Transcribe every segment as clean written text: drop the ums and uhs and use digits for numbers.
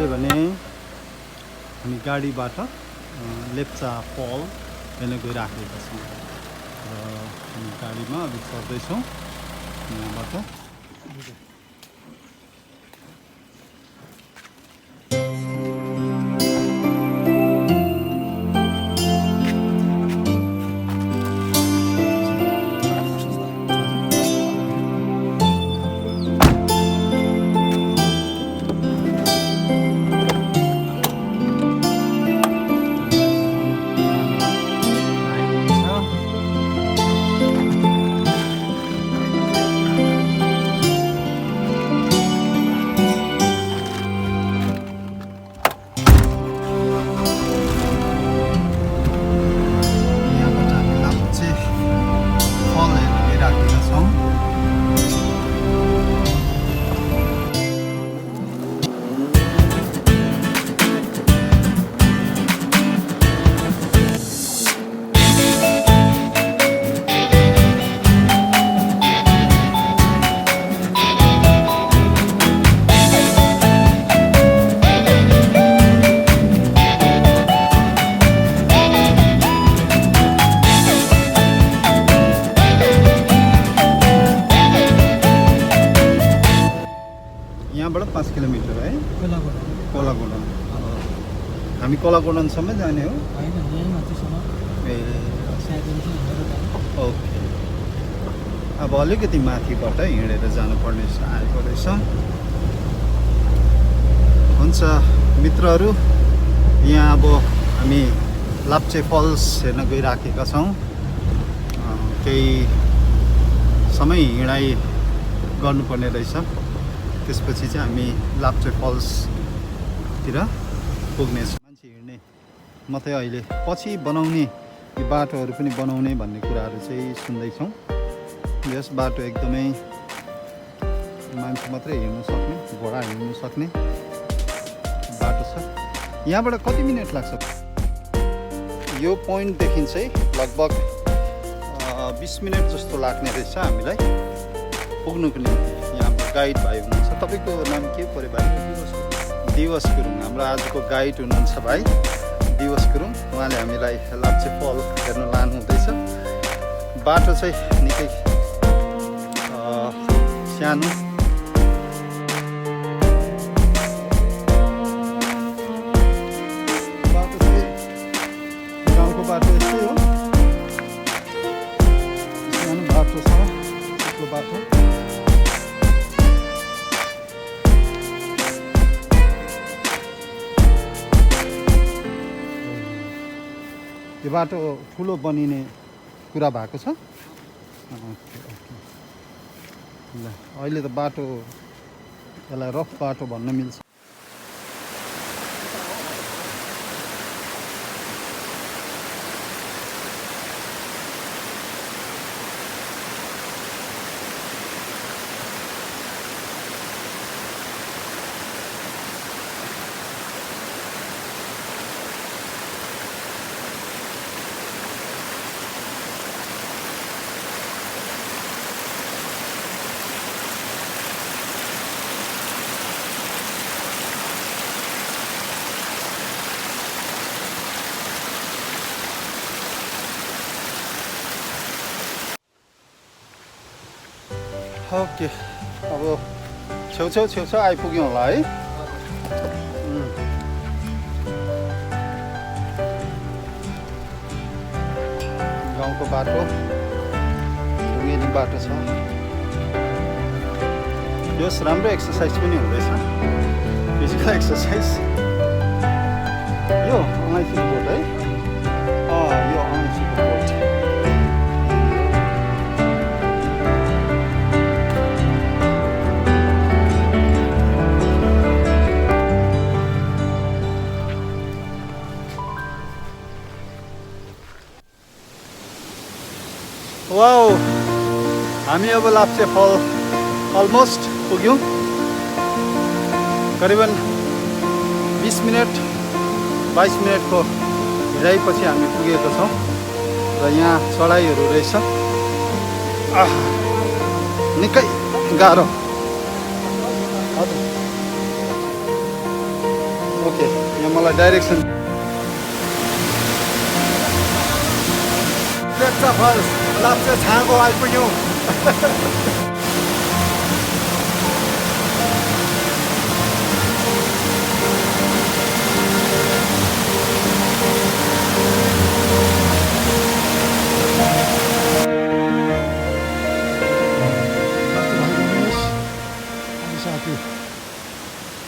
हेऱ्यो भने हामी गाडीबाट लेप्चा फल हेर्न गइराखेका छौँ र हामी गाडीमा अलिक चढ्दैछौँ यहाँबाट। यहाँबाट 5 किलोमिटर है कोलागोडन। हामी कोलागोडनसम्म जाने हो? ए ओके, अब अलिकति माथिबाट हिँडेर जानुपर्ने आएको रहेछ। हुन्छ मित्रहरू, यहाँ अब हामी लाप्चे फल्स हेर्न गइराखेका छौँ। केही समय हिँडाइ गर्नुपर्ने रहेछ, त्यसपछि चाहिँ हामी लाप्चे फल्सतिर पुग्नेछौँ। मान्छे हिँड्ने मात्रै अहिले, पछि बनाउने बाटोहरू पनि बनाउने भन्ने कुराहरू चाहिँ सुन्दैछौँ। यस बाटो एकदमै मान्छे मात्रै हिँड्नु सक्ने, घोडा हिँड्नु सक्ने बाटो छ। यहाँबाट कति मिनट लाग्छ? यो पोइन्टदेखि चाहिँ लगभग 20 मिनट जस्तो लाग्ने रहेछ हामीलाई पुग्नुको निम्ति। यहाँ गाइड भाइ हुनुहुन्छ, तपाईँको नाम के पऱ्यो भाइ? दिवस गुरुङ। हाम्रो आजको गाइड हुनुहुन्छ भाइ दिवस गुरुङ। उहाँले हामीलाई लाप्चे फल हेर्न लानुहुँदैछ। बाटो चाहिँ निकै सानो, बाटो चाहिँ गाउँको बाटो यस्तै हो, सानो बाटो छ, चिप्लो बाटो। यो बाटो ठुलो बनिने कुरा भएको छ। ल अहिले त बाटो यसलाई रफ बाटो भन्न मिल्छ। ओके, अब छेउछाउ आइपुग्यौँ होला है। गाउँको बाटो, ढुङ्गेनी बाटो छ। यो राम्रो एक्सर्साइज पनि हुँदैछ, फिजिकल एक्सर्साइज। यो अँगाइसीको बोट है? यो अँगाइसीको बोट। वाउ, हामी अब लाप्चे फल अलमोस्ट पुग्यौँ। करिबन 20 मिनट 22 मिनटको हिँडाइपछि हामी पुगेको छौँ र यहाँ चढाइहरू रहेछ। निकै गाह्रो। यहाँ मलाई डाइरेक्सन लेप्चा फल्स लाप्चा छाँगो आइपुग्यौँ।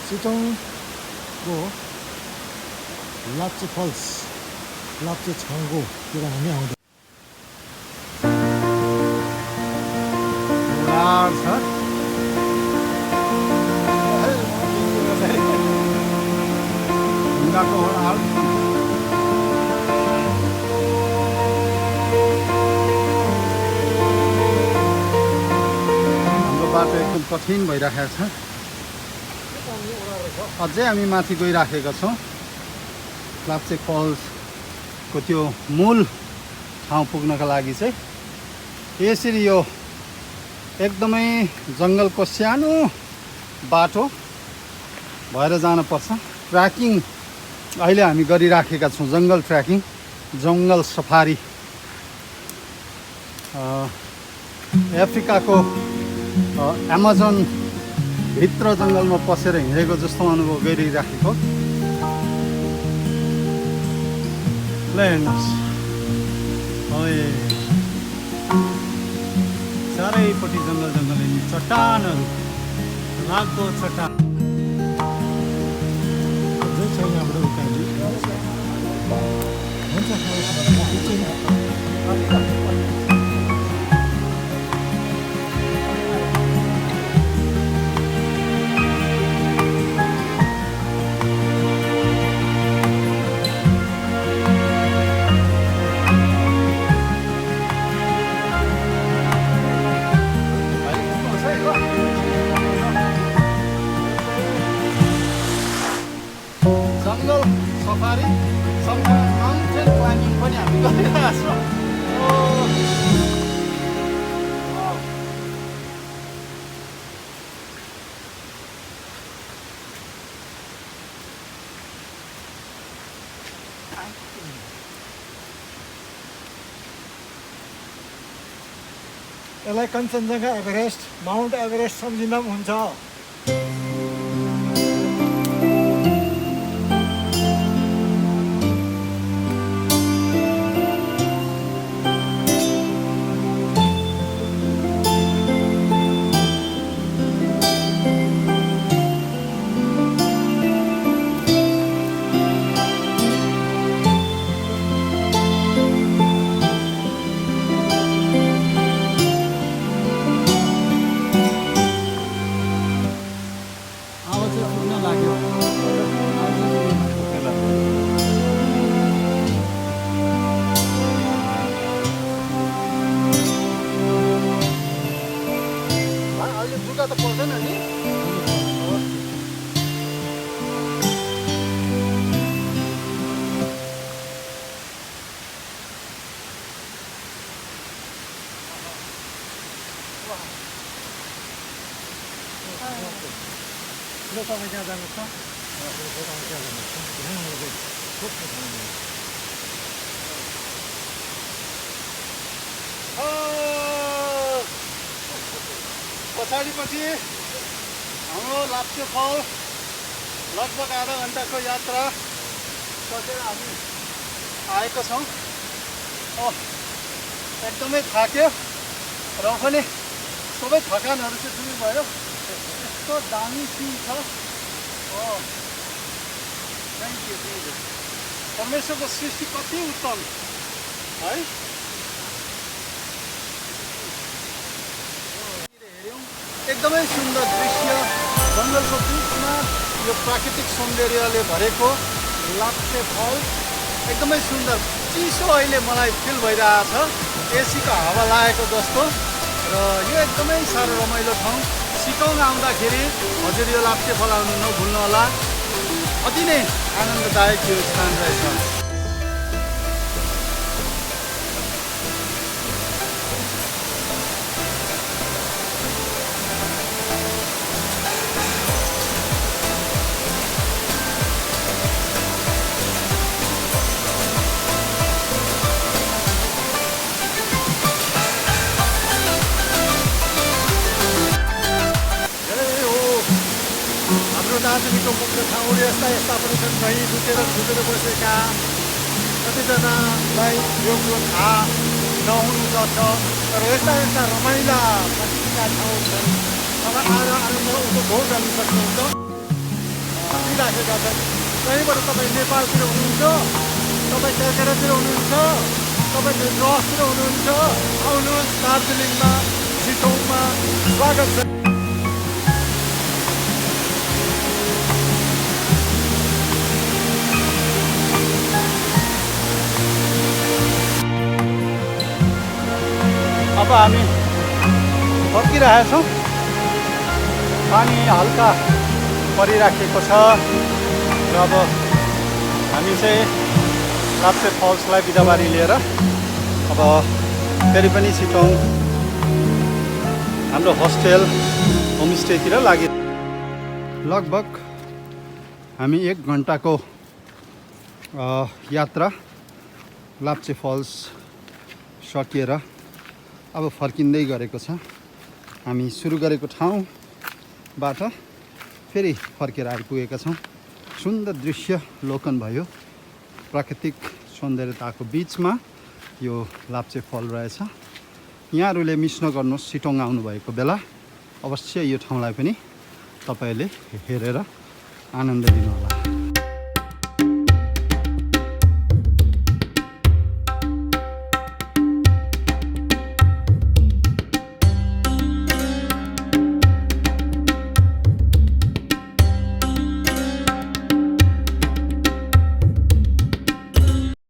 सिटोङको लाप्चा फल्स लाप्चा छाँगोतिर हामी आउँदा ढुङ्गाको हाल हाम्रो बाटो एकदम कठिन भइराखेको छ। अझै हामी माथि गइराखेका छौँ। लाप्चे फल्सको त्यो मूल ठाउँ पुग्नका लागि चाहिँ यसरी यो एकदमै जङ्गलको सानो बाटो भएर जानुपर्छ। ट्र्याकिङ अहिले हामी गरिराखेका छौँ, जङ्गल ट्र्याकिङ, जङ्गल सफारी। अफ्रिकाको एमाजोन भित्र जङ्गलमा पसेर हिँडेको जस्तो अनुभव गरिराखेको। ल हेर्नुहोस्, चारैपट्टि जङ्गल जङ्गल, चट्टानहरू, लाग्दो चट्टान। यहाँबाट उकाली जङ्गल सफारी, माउन्टेन क्लाइम्बिङ पनि हामी गरिरहेका छौँ। यसलाई कञ्चनजङ्घा एभरेस्ट, माउन्ट एभरेस्ट सम्झिँदा पनि हुन्छ। जुत्ता त पर्दैन नि। तपाईँ त्यहाँ जानुहोस् न। पछाडिपट्टि हाम्रो लाप्चे फल लगभग आधा घन्टाको यात्रा सकेर हामी आएको छौँ। एकदमै थाक्यो र पनि सबै थकानहरू चाहिँ दूर भयो। यस्तो दामी सिन छ। Thank you. परमेश्वरको सृष्टि कति उत्तम है। एकदमै सुन्दर दृश्य, जङ्गलको बिचमा यो प्राकृतिक सौन्दर्यले भरेको लाप्चे फल्स एकदमै सुन्दर। चिसो अहिले मलाई फिल भइरहेछ, एसीको हावा लागेको जस्तो, र यो एकदमै साह्रो रमाइलो ठाउँ। सिटोङ आउँदाखेरि हजुर यो लाप्चे फल आउनु नभुल्नु होला। अति नै आनन्ददायक यो स्थान रहेछ। दार्जिलिङको मुख्य ठाउँहरू यस्ता यस्ता पनि छन्। कहीँ लुटेर बसेका कतिजनालाई यो कुरो थाहा नहुनु सक्छ, तर यस्ता यस्ता रमाइला बस्तीका ठाउँ छन्। तपाईँ आएर आनन्द उपभोग गर्न सक्नुहुन्छ। दिइराखेका छन्। कहीँबाट तपाईँ नेपालतिर हुनुहुन्छ, तपाईँ कलकत्तातिर हुनुहुन्छ, तपाईँ रसतिर हुनुहुन्छ, आउनुहोस् दार्जिलिङमा, सिटोङमा स्वागत छ। अब हामी फर्किरहेछौँ। पानी हल्का परिराखेको छ र अब हामी चाहिँ लाप्चे फल्सलाई बिदाबारी लिएर अब फेरि पनि सिटोङ हाम्रो होस्टेल होमस्टेतिर लागि लगभग हामी 1 घन्टाको यात्रा लाप्चे फल्स सकिएर अब फर्किँदै गरेको छ। हामी सुरु गरेको ठाउँबाट फेरि फर्केर आइपुगेका छौँ। सुन्दर दृश्य लोकन भयो। प्राकृतिक सौन्दर्यताको बिचमा यो लाप्चे फल रहेछ। यहाँहरूले मिस नगर्नुहोस्। सिटोङ आउनुभएको बेला अवश्य यो ठाउँलाई पनि तपाईँहरूले हेरेर आनन्द लिनुहोला।